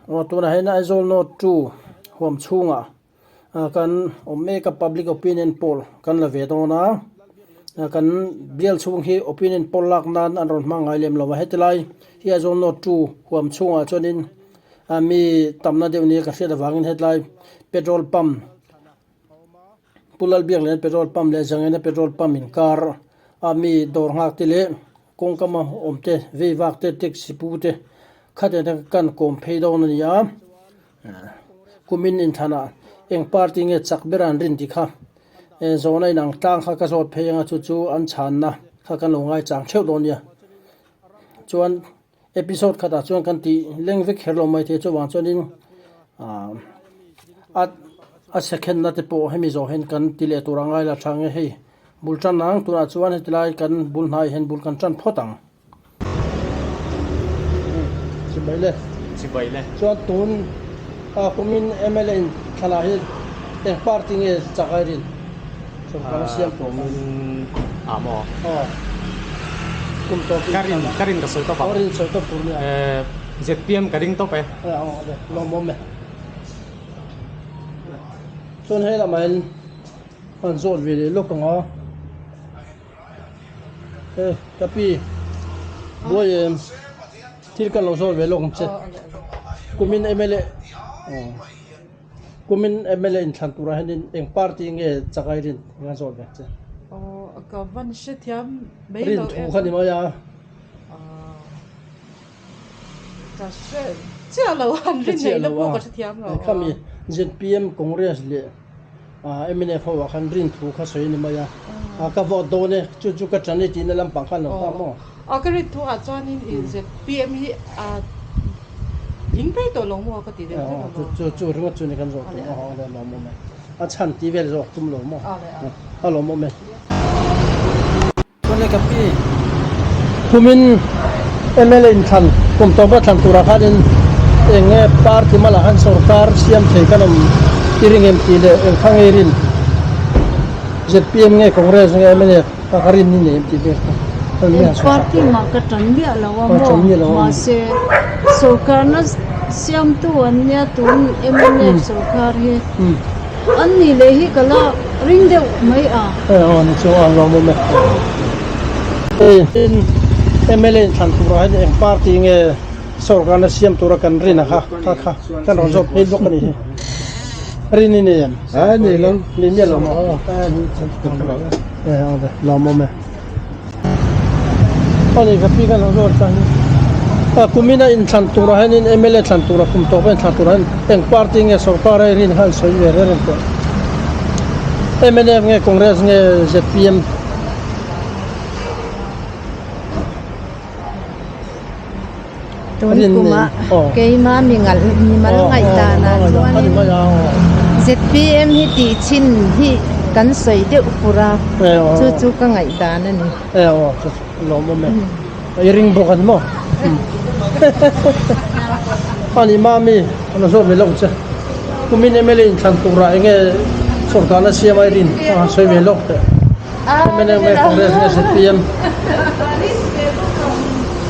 tu na hena Aizol Note 2 huam chunga kan make a public opinion poll kan la ve dona kan bial chung hi opinion poll lak nan an ron mangai lem lawa hetlai hi Aizol Note 2 huam chunga chonin mi tamna deuni ka hriat awangin hetlai petrol pump pulal biak le petrol pump le jangena petrol pump in car ami dor ngak tile kongkama omte ve wakte taxi pute khate kan kom pheidon nia kumin in thana eng party nge chakberan rin dikha zonai nang tang kha ka zot pheyanga chu chu an chan na kha kan longai chang theu don ya chuan episode khata chuan kan ti lengvek herlo mai the chu wang chonin a second na te po hemi zo hen kan tile turangai la thang hei bultan nang tura chuan hetlai kan bulnai hen bul kan tran photang sibaile chuan tun kumin MLA khala hi eng party nge chakairin so kan siam po amo kum to karin ka soito pa karin soito purni ZPM karing to pe lo mom me chuan hela main an zol vele lokanga kapi boy thil kan lo zol ve lokam che kumin MLA kumin MLA in thantura hanin eng party nge chakairin nga zol ve che ka van shithiam rin thu khani ma ya ta she chia lo han rin nei lo ko shithiam lo kami ZPM congress le MNF ho khan rin thu kha soi ni ma ya ka vote do ne chu ka chani ti na lam pang khan lo ta mo ka ri thu a chuanin ZPM hi ingpei to lo mo ka ti de chu ringa chu ni kan zo tu le lo mo me a chan ti vel zo tum lo mo a lo mo me kone ka pi kumin MLA in than kum to ba than tura khanin enge party mala han sarkar siam thei kanam tiring MP le khangerin ZPM nge congress nge MLA ka karin ni ne MP be party ma ka tanbi alawa mo ma se sarkar na siam tu anya tun MLA sarkar he anni le hi kala ring de mai ni chu ang lo mo me in MLA than tura ha party nge sarkar na siam tura kan rina kha kan ron job he lok ni rin ni yan ni lang ni me lo mo lo mo me ani ka pi kan ro ta ni kumina in thantura hanin MLA thantura kum to ben thantura eng party nge sarkar rin han soi ve ren to MNF nge congress nge ZPM tun kuma keima mingal ni malangai ta na ZPM hi ti chin hi kan soi de upura chu ka ngai da na ni lo mo me ring bokan mo ani mami ana so ve lo che kumin MLA in thantura nge sarkar na siam ai rin soi ve lo MNF nge congress nge ZPM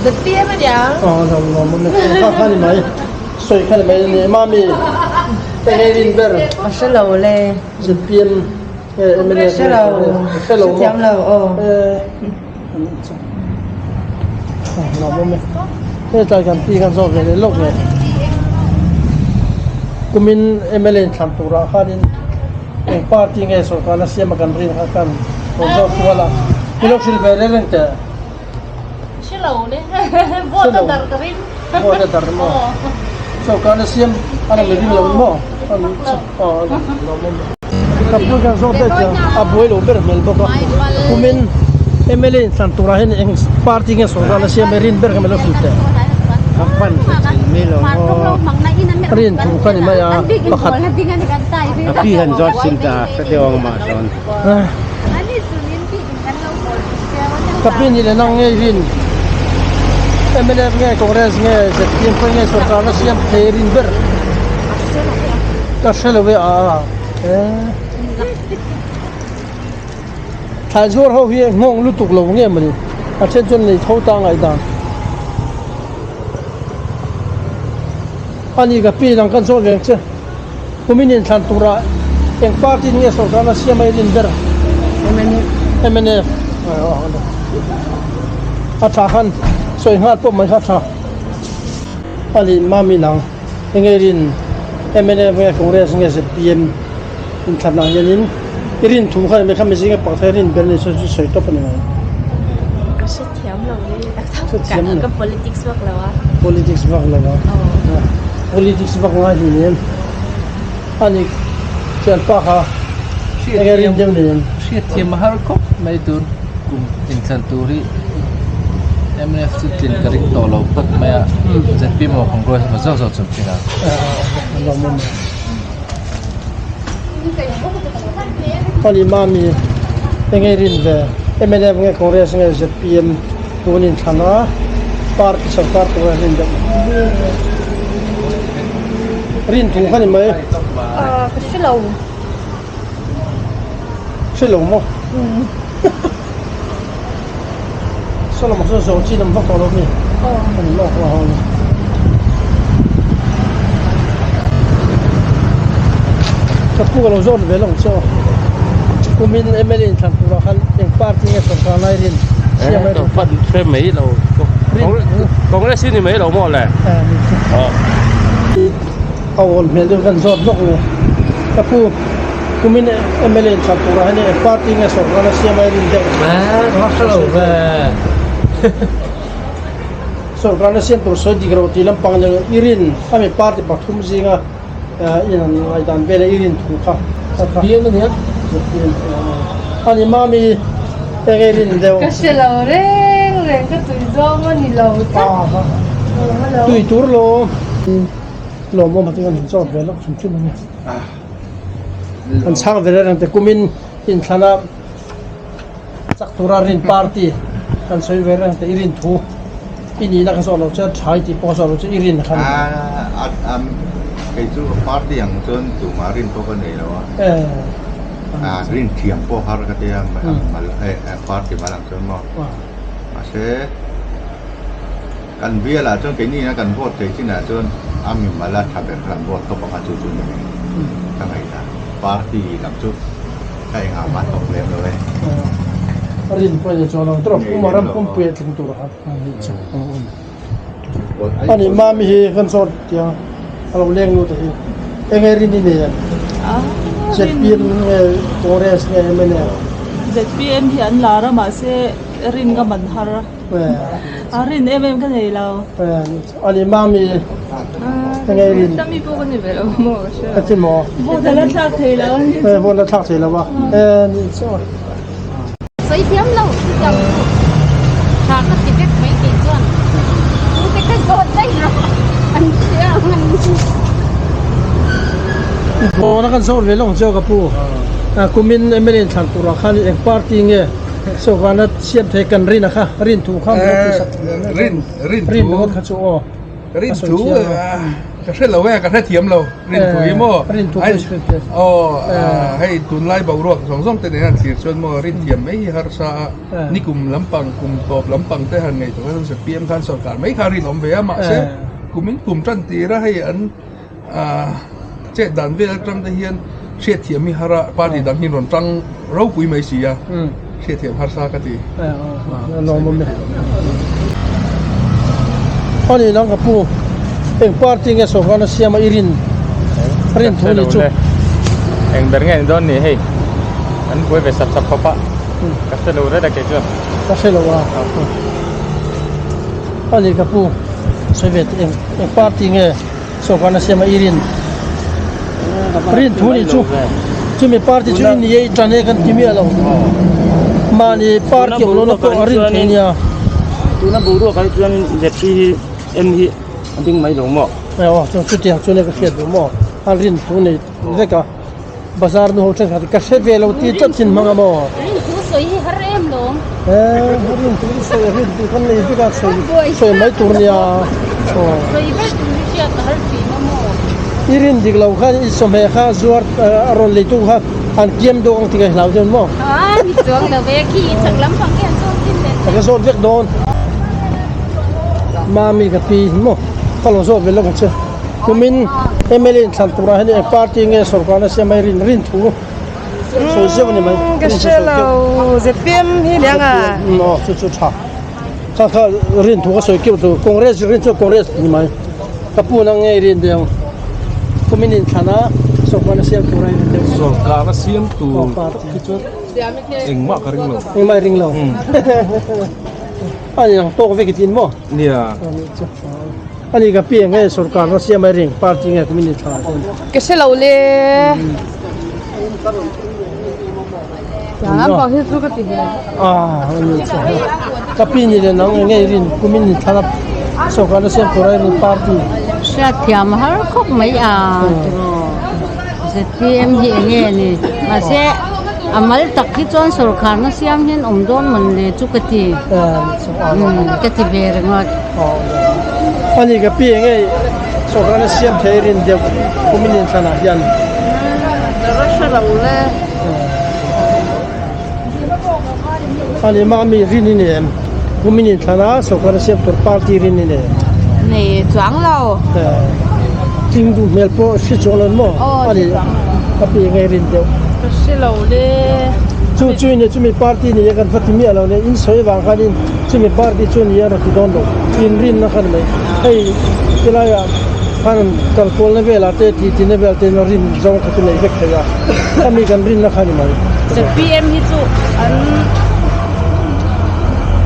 ZPM ya lo mo me ka ni mai soi khani mai ni mami rin ber asalo le ZPM MLA hello tiam lo lo mo me ta kan pi kan zo ve lo ne kumin MLA thantura khanin eng party nge sarkar na siam kan rin kha kan zo wala kilok sil ve ren te hello le vote dar karin vote dar mo sarkar na siam ana me rin lo mo lo mo kapu kan zo te aboi lo ber mel bo kumin MLA thantura hin eng party nge sarkar na siam rin ber kamelo fite kapan melo rin thu khani ma ya pakhat api han jot sinta sa dewang ma son kapi ni le nang nge rin MNF nge congress nge ZPM nge sarkar na siam rin ber ka shelo ve thai zor ho hi ngong lu tuk lo nge mani a chen chon nei tho ta ngai da อันนี้ก็ปีนังกันโซเวงเชกุมินินทันตุระเองปาร์ตี้เนี่ยสการนาเซียไม่รินเดอร์MNF อาชาฮันสวยงามปุ๊บไม่ฮัชาอันนี้มามีนังเองรินMNF เนี่ยคงเรียกสิ่งที่PMอินทันนังยันรินถูกให้ไม่ทำไม่สิ่งที่ปักเทรินเป็นในส่วนที่สวยตัวเป็นยังไง ก็是甜了嘞，感个 politics บอกแล้วอ่ะ politics บ้างเลยวะ politics บ้างง่ายดีเนี่ยอันนี้เชิญป้าค่ะเองรินเดียวเนี่ย Siete maharkop may dur kum insan turi MNF tin karik tolo pat maya ZP mo congress ma zo zo chum tina ลองมุมตอนนี้มามียังไงรินเดเอ็มเอเดงคอนเกรสไงจะพีเอ็มตัวนี้ชนะพาร์ตี้สังกัดตัวรินเดรินถูกขันไหมก็是เราใช่หรือมั้งสลับมาส่วนสองจีนมันฟังตัวเราเนี่ยอันนี้ลอกเราเนี่ยจะพูดกับเราโจ้เวลาโจ้กูมินเอเมรินทำตัวเขาเองพาร์ตี้เนี่ยสงครามไอรินเชียร์ไม่ได้ phần phê mấy lâu còn cái xin thì mấy lâu mò này เอาเหมือนเดียวกันโจ้นกเลยจะพูดกูมินเอเมรินทำตัวเขาเนี่ยพาร์ตี้เนี่ยสงครามเชียร์ไม่ได้เด็ก mà lâu về สงครามเชียร์ตัวสวยดีกว่าที่ลำพังอย่างอิรินถ้ามีพาร์ตี้ปักทุ่มจริงอ่ะอีนั่นไอ้ดันเบลอิรินถูกค่ะ bien nữa nhé อันนี้มามีเอรินเดียว ก็是เราเร่งก็ตุยโจมันนี่เราจ้า ตุยตัวโลมมาที่กันจอดเวลาชุ่มๆนี่อันช่างเวลาแต่กุมินอินทนาสักตัวรินปาร์ตี้อันสวยเวลาแต่อิรินทูอินี่นักสอนเราจะใช้ที่พอสอนเราจะอิรินครับ cái chỗ party yang chon tu marin to kan nei lawa rin thiam po har ka te mal party malang chon mo ase kan bia la chon ke ni na kan vote te china chon ami mala thabe kan vote to pa chu chu ni ka ngai ta party lam chu kai nga ma to le lo we รินไปจะจอเราตรอกมารับพุ่มเปียถึงตัวครับอันนี้มามีกันสดเดียวเราเลี้ยงอยู่แต่เองรินนี่เนี่ยเจ็ดปีนโคเรสเนี่ยไม่เนี่ย ZPM hian lara ma se rin ga man har rin kan nei lo อันนี้มามีเองริน ถ้ามีพวกนี้เวลาโม่ก็ใช่ ก็ที่หมอ bo da la thak thei lo พวกเราทักเสร็จแล้ววะนี่ใช่ไหม ใส่เทียมเราจังทางก็ติดแค่ไม่ติดส่วนมันจะกระโดดได้หรออันเชื่อมัน โอ้นักการสอนเวลาของเจ้ากับผู้กูมินเอเมรินทันตุระคันเองปาร์ตี้เงี้ยสุวรรณเชียบเทกันรินนะคะรินถูกข้ามไปสัก rin รินหมดขจูอ้อ rin chú cái sẽ lâu về cái sẽ thiếm lâu rin chú ý mò rinถูกไปสุดเลย hay tuần lai bảo ruột song song tên này chỉ xuân mò rin thiếm mấy har sa ni cùng lắm bằng cùng tọp lắm bằng tới hàng ngày tụi nó sẽ PM khan sọt cả mấy khai rin om về mà sẽ cùng mình cùng chân tì ra hay anh chết đàn về trong đây hiền sẽ thiếm mi hara ba thì đàn hiền rồi trăng rau quý mấy xí à sẽ thiếm har sa cái gì ลองมุมเนี่ยอันนี้น้องกับผู้เองปาร์ตี้เงี้ยสุวรรณเชียบมาอิรินรินถูกเลยจุ anh bер nghe don này hey anh quay về sập sập papa cái xe lâu đấy là cái chưa ก็ใช่แล้วว่าอันนี้กับผู้สวีเดนเองปาร์ตี้เงี้ยสุวรรณเชียบมาอิรินรินถูกเลยจุจุมีปาร์ตี้จุนี่ยัยจันเองกันที่มีอะไรมานี่ปาร์ตี้เราต้องรินที่เนี่ย tu nó bù đua cái chuyện dẹp đi em đi anh tính mấy đồng mỏ เออจนจุดที่จุดนี้ก็เขียนดูหม้ออันรินถูกนี่เด็กอะบาซาร์นู้นเช่นกันก็เชฟเวลาที่จัดสินมังกรหม้อ นี่คือสวยฮาเร็มลง รินถูกสวยรินถูกคนนี้ที่ก็สวยสวยไม่ตัวเนี่ยโอ้ สวยแบบนี้เชียร์ฮาร์ฟีมาโม่ อีรินดิกเราข้าอิสมัยข้าจวดอารมณ์เลยตู้ครับอันเกี่ยมดวงที่เราจนหม้อ มีสวงเราเวกี้สักล้ำฟังแก่โซ่กินเด็ด แต่ก็โซนเวกโดนมามีกับปีหม้อเขาลงโซนเป็นลูกเชื่อ kumin MLA than tura hani party nge sarkar na siamai rin thu so siam ni mai cái xe lầu dẹp biếm hi đang à no chu cha kha rin thu so kêu tu congress rin chu congress ni mai kapu na nge rin deu kumin in thana sarkar na siam tura ni deu so ka na siam tu party chu eng ma ka ring lo ni mai ring lo ani yang to ve kitin mo nia ani ka pi nge sarkar na siamai ring party nge kumin in thana cái xe lầu le jangan pakai tu ke tiga ani cha kapi ni le nang nge rin kumin ni thana sarkar na siam tura ni party sẽ thiam har khóc mấy à sẽ tiêm gì nghe nè mà sẽ amal tak khi chọn sarkar nó siam hin don mình le chu cái ti cái ti về rồi ani ka pi nge sarkar na siam thei rin de kumin ni thana yan cái xe lầu le ani ma mi rin ni ne kumin ni thana sarkar na siam tur party rin ni ne này choáng lầu ting du mel po si cholan mo ani ka pi nge rin de cái xe lầu le chu ni chu mi party ni kan fatimi alo ne in soi wang khanin chu mi party chu ni ya ki don do in rin na khan mai ei kilaya khan kal kol na vela te ti ne vel te no rin zong ka tu nei vek thaya kami kan rin na khani mai dẹp biếm hi chu anh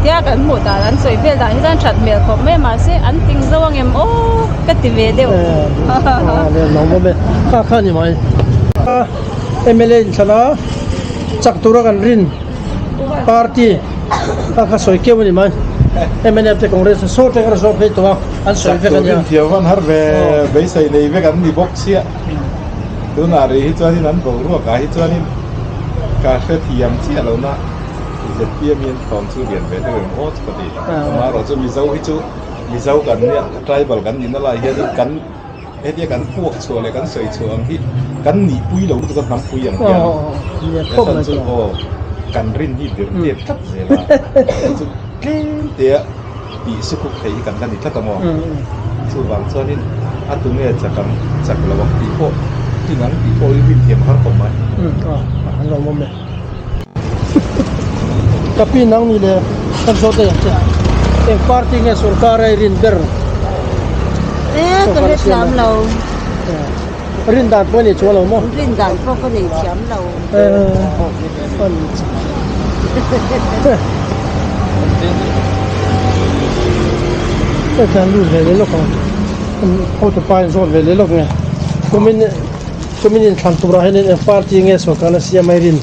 tia kan mu ta an soi vel da hi dan chat mel khop me ma se an ting zawang em o ka ti ve deu le no mo me ka khani mai MLA chana chak tura kan rin party ka soi ke ni mai MLA te congress so te kar so pe to an soi ve kan ya thiểu văn har về bấy sấy này với gắn đi bốc xia tôi nói rồi hết cho nên anh bảo luôn cả hết cho nên cả sẽ thiểm chia lâu na giờ bia miên còn chú điện về tôi cũng hốt có thể mà rồi cho mình giấu hết chú mình giấu gần nè trai bảo gần nhìn nó là hiện gần hết cái gần buộc chùa này gần sợi chùa anh gần nỉ bùi lâu tôi nắm bùiอย่างเดียวแต่ตอนสุดก็กันรินที่เดือดเดือดทับเลยล่ะสุดเล่นเดียปีสุขุไทยกันกันอีกทัดตะมอสุดวางส่วนนี้อันตัวนี้จากระวังปีโป้ที่นั้นปีโป้วิ่งเทียมข้างผมไหมอันเราไม่กับพี่น้องนี่เลยกันโซเดียเองพาร์ตี้เนี่ยสุรการรินเบอร์ cái hết thiam lâu รินดาดวันนี้ชัวร์เรามั้ง riêng đàn có cái này thiam lâu วันก็การรู้เลยลูกของเขาจะไปโซนเลยลูกไงก็ไม่ได้ทำตัวให้เนี่ยพาร์ตี้เนี่ยสุรการเสียไม่ริน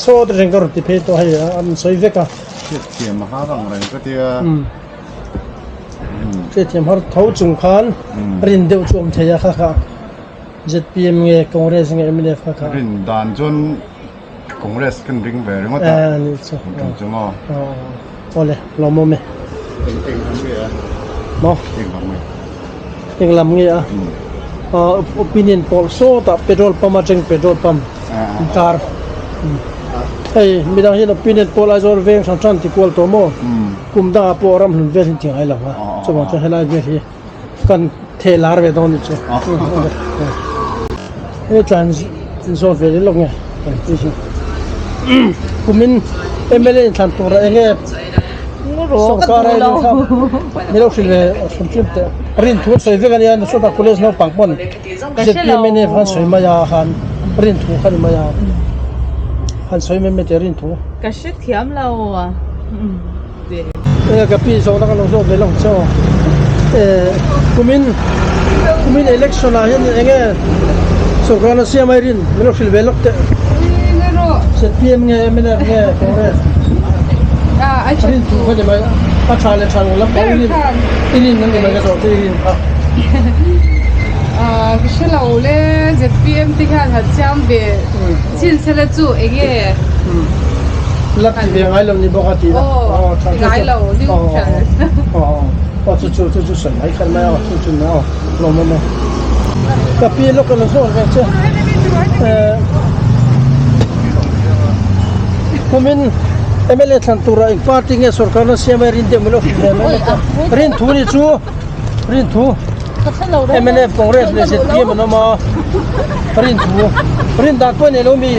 โซดเร่งก็รถที่เพจตัวให้อันสวยเวก้า เทียมมาหาบางอะไรก็เดีย เทียมหาท้าจุงขันรินเดียวชมเทียค่ะค่ะ ZPM เงี้ยคอนเกรสเงี้ยไม่ได้ค่ะค่ะ รินดานจนคอนเกรสกันริงเวรมั้ง นี่ใช่ กันจังอ๋อ โอ้เลยเราโมเม เองทำเงี้ย มอ เองทำเงี้ย เองลำเงี้ยopinion poll so ta petrol pump acheng petrol pump tar ei midang hin opinion poll azor veng san chan ti kol to mo kum da po ram hun ve hin ti ai la ha so ma cha helai ve hi kan the lar ve don ni chu e trans so ve le lok nge ti si kumin MLA than to ra nge so ka ra ni kha mi lo sil ve sum chim te rin thu soi ve kan yan so ta police no pang pon je pi me ne han soi ma ya han rin thu khan ma ya han soi me te rin thu cái xe thiam lâu à e ka pi so na kan so ve long cho kumin election a hin enge so ka na sia mai rin mi lo sil ve lok te se pi nge me ne nge congress anh rin thu khan ma a cha le chan la pa rin nang ma ga so ti rin cái xe lầu le dẹp biếm thì khá là chăm về xin xe là chủ ấy nghe lắc thì về ngay lòng đi bóc thì ngay lầu đi chú sẵn mấy khăn mai chú nào lòng mà cà phê lúc nó sôi vậy chứ mình MLA thằng tura party nghe sarkar na siya may rin demo lo rin thu ni chu rin thu MNF Congress le set PM no ma rin thu rin da ko ne lo mi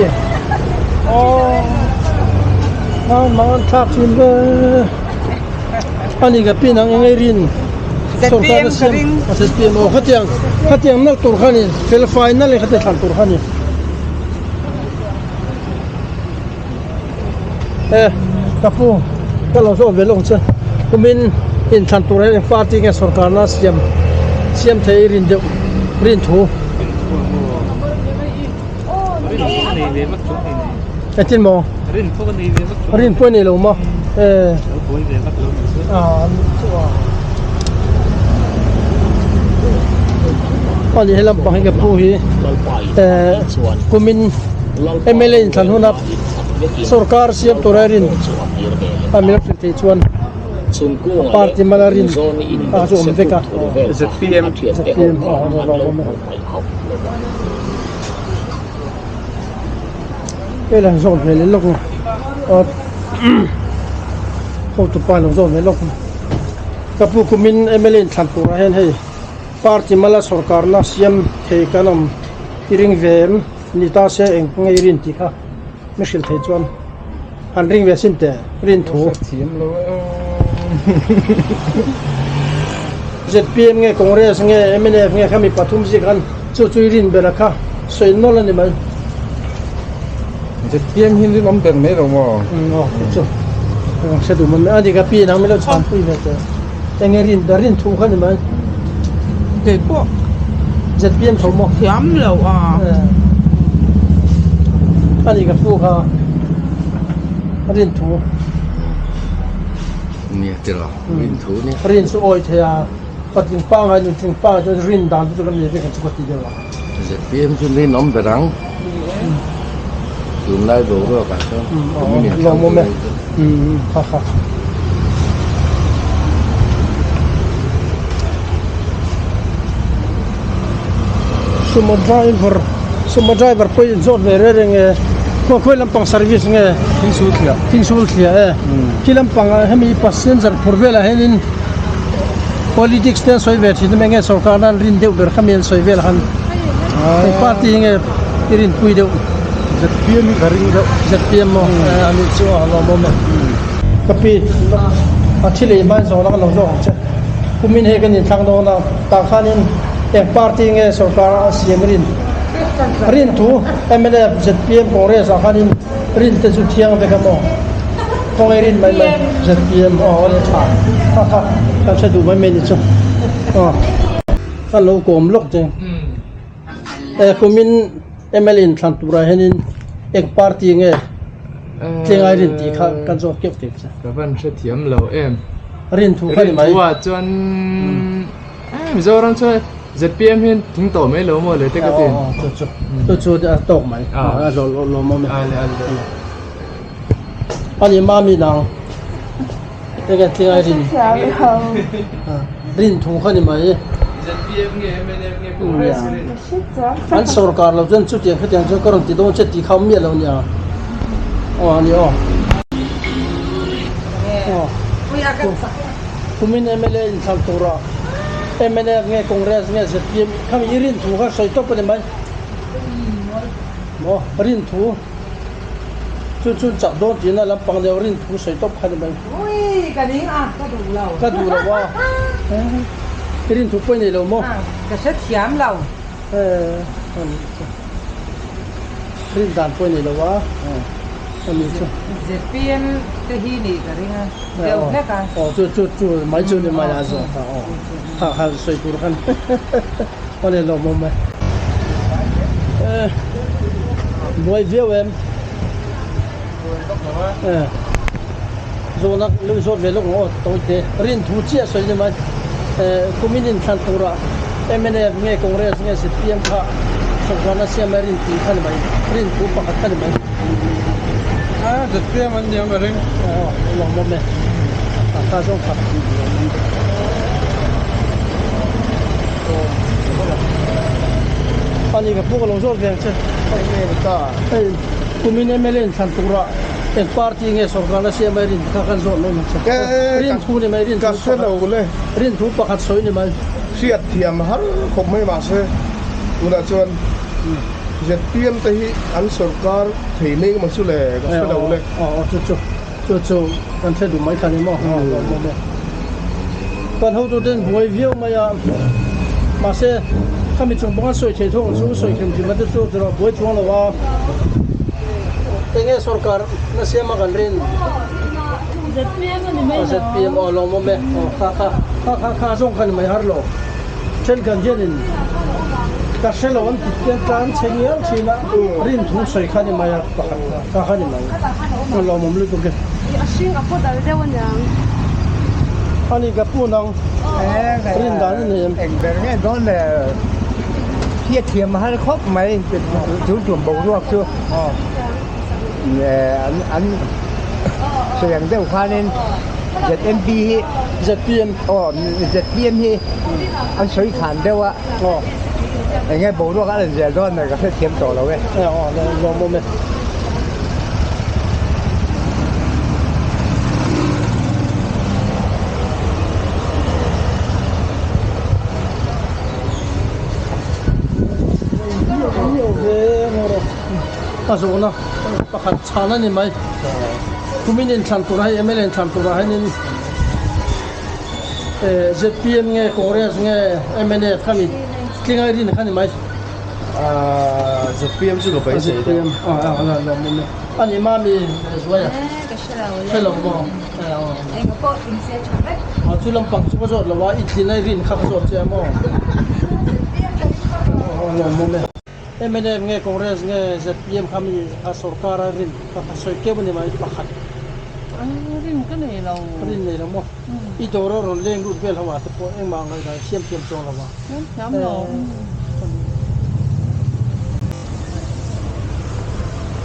ma thak chin ba ani ga pinang ngai rin सरकार से PM खतियां नल तुरखानी fill final खते थान तुरखानी kapu kalau so belong che kumin in than tur he party ke sarkar na siam thei rin thu etin mo rin po ni lo mo anh ấy làm bằng cái bùi kumin MLA than hunap sarkar siap torarin amil filti chuan party malarin so omveka ZPM cái là zon về lên lốc không tụt pan zon về lốc kapu kumin MLA than tura hen hey party mala sarkar na siam thei kanam iring vem nita se eng ngai rin ti kha mishil thei chuan han ring ve sin te rin thu ZPM nge Congress nge MNF nge khami pathum ji kan chu rin bera kha soi no la ni mai ZPM hin rin om ben me lo mo chu se du man adi ga pi nang me lo cham pui ve te eng rin darin thu kha ni mai để bộ ZPM thu mo thiam lẩu adi ga fu kha rin thu nè thế rồi rin thu nè rin su oi thea patin pa ngai nu ting pa cho rin dan tu lam ye ve kan chu ti de wa ZPM cho nên nóng về răng dùng lại đồ rồi cả sao lo mo me ha suma driver poi zot ve re nge ko lampang service nge king sul thia ki lampang hemi passenger phurvela henin politics te soi ve thi me nge sarkar nan rin deu ber khamel soi vel han party nge rin pui deu ZPM garing do ZPM mo ani chu lo mo me kapi achile man zo la lo zo che kumin he kan thang do na ta khanin party nge sarkar siam rin thu MNF ZPM Congress akhanin rin te chu thiang ve ka mo kong rin mai ZPM le cha ka se du mai me ni chu ka lo kom lok te kumin MLA thlan tura henin ek party nge tlengai rin ti kha kan zo kep te cha các bạn sẽ thiam lo em rin thu khani mai wa chuan mizoram chuan ZPM hin thing to mai lo mo le te ka tin chu tok mai lo mo me ale ani mami nang te ka tlengai rin thu khani mai ZPM nge MNF nge Congress an sarkar lo chen chu tiang khatiang chu karang ti do che ti kham mi lo nya ani kumin MLA in thal tura MNF nge Congress nge ZPM kham irin thu kha soi top le mai mo rin thu chu cha do ti na lam pang de rin thu soi top kha le mai ui cái đấy ka du lo wa rin thu poi nei lo mo cái set thiam lẩu rin dan poi nei lo wa ani chu ZPM cái hi này cái đấy ha đều hết cả chu mai chu ni mai la zo ha soi tur khan ole lo mo mai boy view em zo nak lu zo ve lo ngo to te rin thu chia soi ni mai kuminin than tura MNF nge Congress nge ZPM kha sokwana siam rin ti khan mai rin thu pa khan mai ZPM an niam ring lo mo me ta zo kha ani ga pu lo zo ve che ta kumin MLA than tura ek party nge sokwana siam rin kha khan zo lo ma che rin thu ni mai rin ka se lo le rin thu pa khat soi ni mai siết thiam har khop mai ma se una chuan ZPM te hi an sarkar theimei ma chu le ka se lo le chu kan the du mai khani mo kan ho tu den boy view maya ma se kami chung bang soi che thong chu soi khem ti ma te chu ro boy chuang lo wa tenge sarkar na se ma kan rin ZPM lo mo me kha song kan mai har lo chen kan jenin ka se lo an tian tan chengel china rin thu soi khani maya ka khani mai lo mo lu tu ke Asing apo dal de wanyang. Ani ka punang rin dan ni anh về nghe đó là kia thiềm hay khóc mày chú chuồng bầu ruột chưa anh sử dụng đều khoa nên ZMP ZPM ZPM hi anh suy khán đâu ạ anh nghe bầu ruột anh giờ đó là cái thiềm tổ rồi lo mo me kaso na pakhat chana ni mai kuminin than tu rai MLN than tu rai nin ZPM nge Congress nge MNA khami tlingai rin khani mai ZPM chu lo bai se ZPM la lo mo ani ma mi zoya ka lo mo Anh có bộ tình xe chọn đấy. chu lam pang chu ko zot lo wa itlinai rin kha ko zot che mo lo mo me MNA nge Congress nge ZPM khami a sarkar rin ka soi ke bani mai pakhat rin cái này là rin nei lo mo I doro ron leng lut bel hawa te po eng ma ngai dai siam chong lawa chấm rồi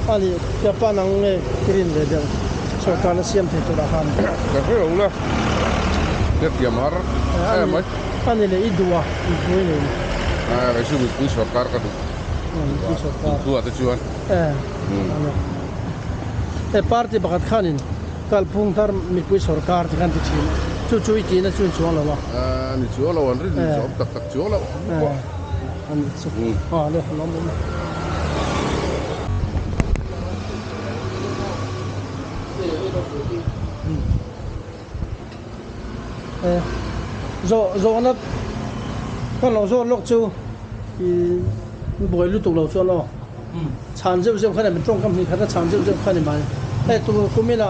ani ya pa nang nge green le dang sarkar na siam the to ra han ka fe ong la ke thiam har mai ani le idua ni cái sự bị quý sarkar ka tu tu ata chuan party bakat khanin kalpung thar mi pui sarkar ti kan ti chin chu ti na chun chuang lawa ni chu lo an rin job tak chu lo an chu le lo mo zo na kan lo zo lok chu I boy lu tu lo chu no chan zeu khane min tong kam ni khata chan zeu khane mai tu kumina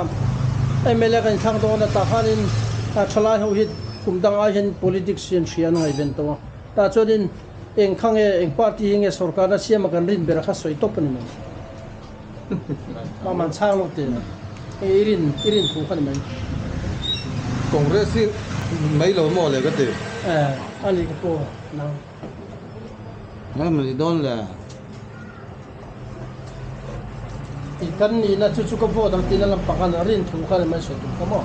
MLA kan thang do na ta khanin ta chalai ho hit kum dang a hin politics yen thian ngai ben to ta chodin eng khange eng party hinge sarkar na siam kan rin ber kha soi top ni ma man chang lo te irin thu khane mai Congress mấy lo mo le ka te ani ko po na mình don là ikan ni na chu ko po dang tin lam pakan rin thu khane mai soi tu kamo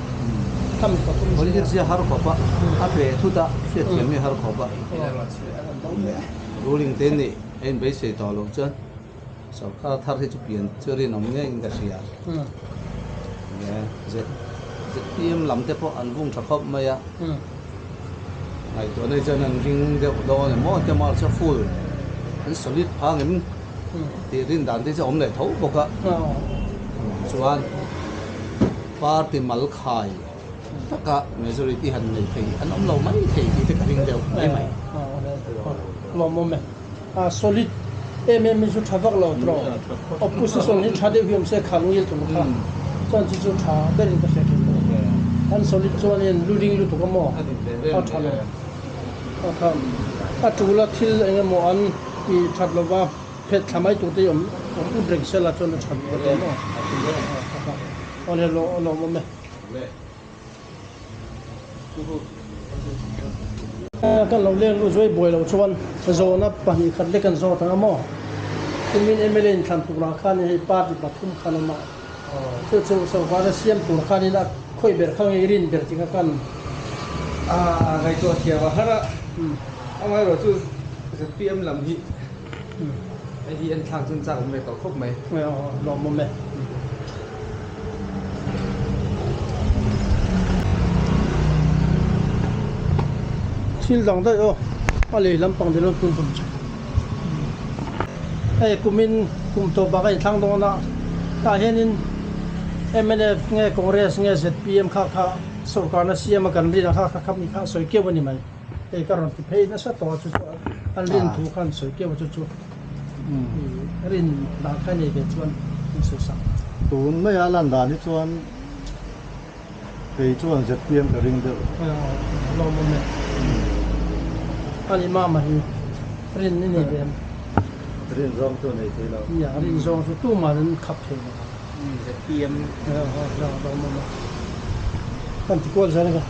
tham ka pun politics ya har ko ba a pe thu da se thiam mi har ko ba ruling ten ni en be se to lo chan so kha thar he chu pian cheri nom nge in ka sia ZPM lam te po an vung ta khop mai ya ai to nei chan an ring de do ne mo te mar cha full an solid phang em ti rin dan te cha om le thau bo ka chuan party mal khai taka majority han nei thei an om lo mai thei ti te ka ring deu mai mai lo mo me solid MM chu thavak lo tro opposition ni thade hiam se khangil tu kha chan chu tha berin ka se an solid chuan en luding lu tu ka mo a thalo a tham a tula thil enge mo an I thatlova phet thamai tu te om udrek sela chon chan ko te mo ole lo mo me kan lo leng lu zoi boy lo chuan zo na pani khat le kan zo ta mo tumin MLA than tu ra khan hi party pathum khan ma chu so wa siam tur khan ina khoi ber khang rin ber tinga kan ngai to thia wa hara amai ro chu ZPM lam hi ai hi an thang chun cha me to khop mai lo mo me thil dang dai ali lampang dilon kun tum ai kumin kum to ba kai thang dona ta henin MNF nge Congress nge ZPM kha sarkar na siam kan ri na kha khap ni kha soi ke bani mai e karon ti phei na sa to chu an rin thu khan soi ke wa chu rin da kha ni be chuan su sa tun mai alan dan ni chuan cái chuan ZPM ka ring deuh lo mo me ani ma ma hi rin ni ni be rin zong tu nei thế nào ya rin zong su tu ma rin khap the ZPM lo mo me kan ti ko zan ga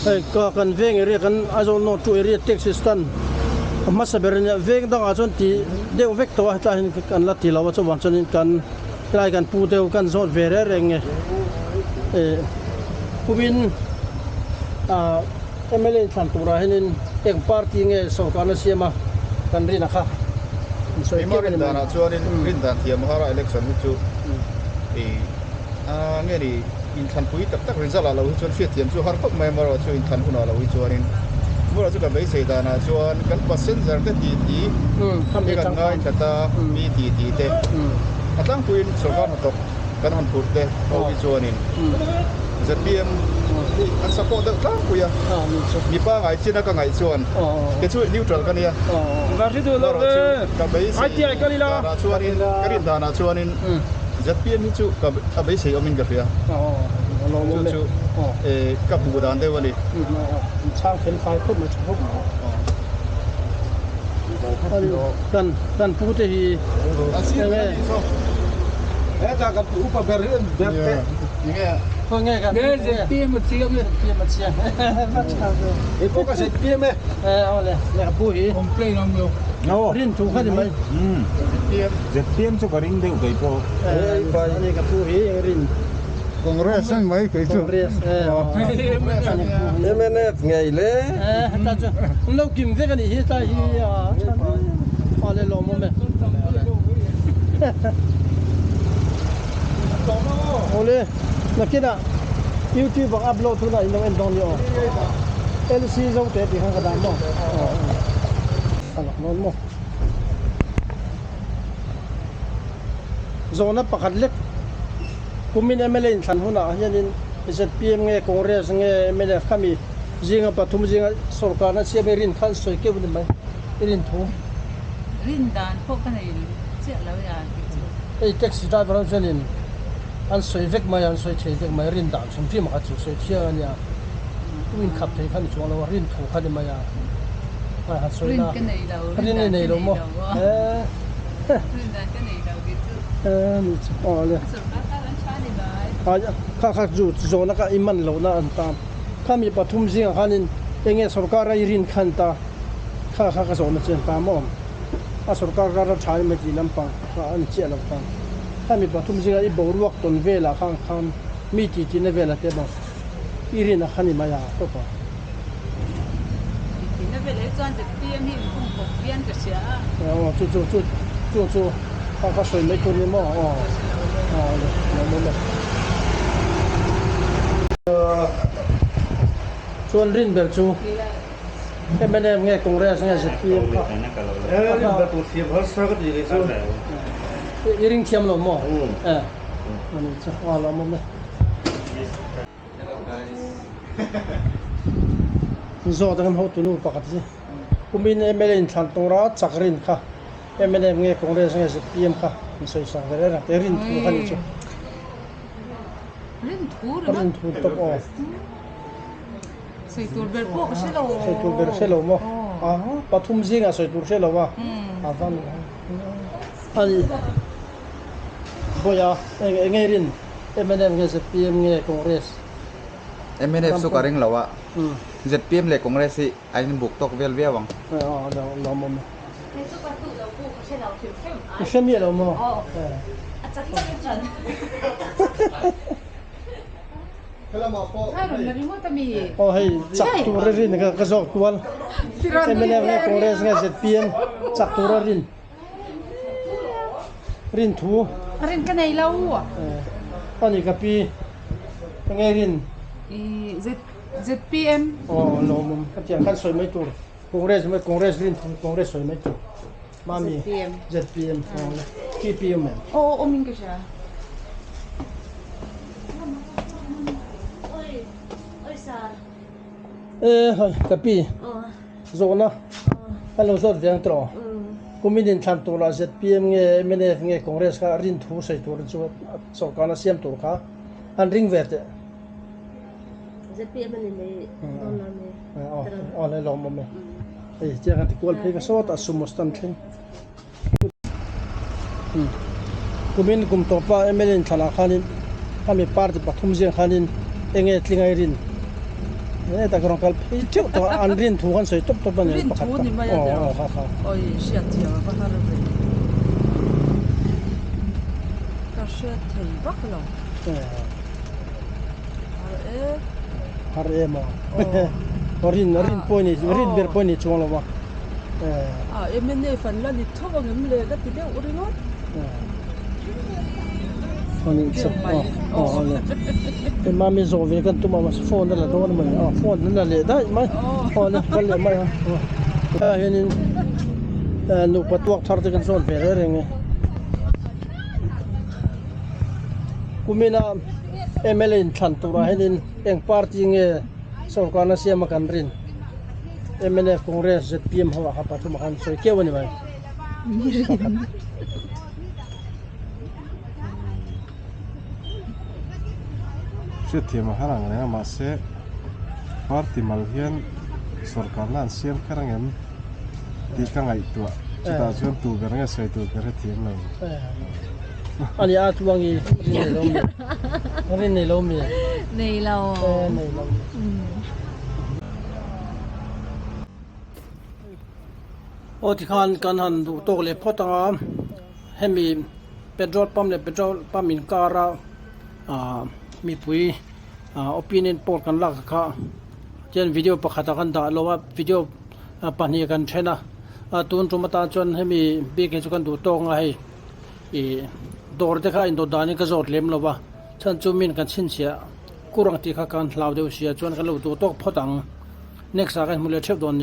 ai ka kan veng ri kan azon no tu ri texas tan ma sa bernya veng dang azon ti deu vek to ta hin kan la ti lawa chu wan chanin kan lai kan pu deu kan zot vere reng e kumin MLA than tura hinin ek party nge sarkar na siama kan ri na kha so ke rin dana chuanin rin dan thiam hara election hi chu nge ni in than pui tak tak result lo hi chuan fiat thiam chu har khop mai maro chu in than huna lo hi chuanin mura chu kan bei sei dana chuan kan passenger te ti kan ngai thata mi ti te atlang puin sarkar hatok kan han phut te ho hi chuanin ZPM an support the tlang puya mi pa ngai china ka ngai chuan ke chu neutral kan ya ga ri du lo ka bei sei ai ti ai kalila chuanin karin dana chuanin ZPM hi chu ka bei sei omin ka fia lo mo me ka bu dan de wali chang fen fai khop ma chok kan pu te hi ta gặp tụ pa ber ber nge ko nge kan ZPM chiam e po ka ZPM ole le pu hi complain om lo no rin thu kha ni mai ZPM chu ka ring deuh kai po ani ka pu hi rin Congress ang mai kai chu Congress MNF ngai le ta chu lo kim ve kan hi ta hi ole lo mo me ole nakina YouTube ang upload tu na inong endong yo LC zo te ti hang kada mo anak mo zona pakadlek kumin MLA than huna hianin ZPM nge Congress nge MLA kami jinga pathum jinga sarkar na siaberin khan soi ke bun mai rin thu rin dan pho ka nei che lo ya ei taxi driver janin an soi vek mai an soi thei vek mai rin dan chum phim kha chu soi thia ania tuin khap thei khan chuang lo rin thu kha ni mai a ha soi na rin nei lo mo rin dan ka nei lo bi chu ni chu ole sarkar ka ran cha ni bai kha ju zona ka iman lo na an tam kami pathum jinga khanin enge sarkar ai rin khan ta kha ka zona chen ta mo a sarkar ra thai ma ji lampang an che lo ta kami pathum jinga I boruak ton vela khang mi ti na vela te ba irina khani maya to pa na ve le chuan ZPM hi kum ko pian ka sia chu kha soi mai ko ni mo chuan rin ber chu MNF nge Congress nge ZPM ka da tu thiam har sa ka ti le chu iring thiam lo mo ani cha wala mo me zo dang ho tu nu pakat ji kumin MLA than tora chakrin kha MNF nge Congress nge ZPM ka soi sang re ra rin thu khani chu rin thu to o soi tur ber pho ka selo soi tur ber selo mo pathum jinga soi tur selo wa avan ani boya nge rin MNF nge ZPM nge Congress MNF su ka ring lawa ZPM le Congress hi ain buk tok vel ve wang lo mo me xem gì đâu mà hay chặt tu ra rin cái giọt tuan MNF nghe Congress nghe ZPM chặt tu ra rin thu rin cái này lâu à anh ấy cái pi nghe rin ZPM อ๋อลมกันเจียงกันสวยไม่ตัวคงเรสไม่คงเรสรินคงเรสสวยไม่ตัวมามี ZPM อ๋อ TPM แม่ โอมิงกะชา เฮ้ยกะปีโซนะฮัลโหลสดเดียงตรอกูมีดินทันตัวละ ZPM เงี้ยไม่ได้เงี้ยคงเรสค่ะรินทูใส่ตัวจูสองการเสียมตัวค่ะอันริงเวท ZPM นี่เลยตอนนั้นเลย อ๋อเลยลองมาไหมเฮ้ยเจ้ากันที่กวนเพลงสดอ่ะสมมติตั้งทิ้งกูมีกุมตัวป้าเอเมลินธนาคารนี้ถ้ามีพาร์ทปฐมเสียงคานินเองทลิงไอรินเนี่ยแต่กรองกัลพี่เจ้าตัวอันรินถูกกันสวยตุ๊บๆเนี่ยประคับอ๋อครับ โอ้ยเสียเที่ยวก็ฮาร์เวก็เสียเที่ยวบักหรอฮาร์เอมารินปอยนี่รินเบอร์ปอยนี่ช่วงละวะเอ็มเนี่ยฝันแล้วนี่ทั่วเงินเลยก็ติดเดียวอุริโนอันนี้สับอ๋อเลยเอ็มมามีโซเวกันตัวมาโฟนนั่นแหละโดนมันโฟนนั่นแหละเลยได้ไหมอ๋อเลยก็เลยไม่เห็นนุปัตวักทาร์ติกันโซนเปรย์เรื่องไงกูมีน้ำเอเมลินทันตัวเห็นเองพาร์ตี้เงี้ยสองการเสียมากันรินเอเมเนฟคงเรสเจ็ดพีเอ็มหัวขับปัทุมากันสวยเกี่ยวนี่ไหมเชื่อที่มาหารังเนี่ยมาเสพาร์ตี้มาเฮียนสุรการนั่นเสียมแค่รังเงินดีกังไงตัวจุดจวนตัวกันเนี่ยสวยตัวกันที่มัน อันนี้อาจวางอีรินในลมมีในเรา ในลมโอ้ที่ขันกันหันดูโตเลยพอตั้งให้มีเป็นรถปั๊มเลยเป็นรถปั๊มมินการามีปุ๋ยopinion ปอดกันลักค่ะเช่นวิดีโอประกาศกันได้เราว่าวิดีโอปัญญากันใช่นะตุนจุมาตาจนให้มีเบกจุกันดูโตง่ายดอร์เด็กอินโดดานี่ก็จอดเลี้ยมเราว่าฉันจูมินกันชินเสียกุรังที่ข้ากันลาวเดียวเสียจนกันเราดูโตพอตั้ง next สักกันมุลเลชเชฟโดน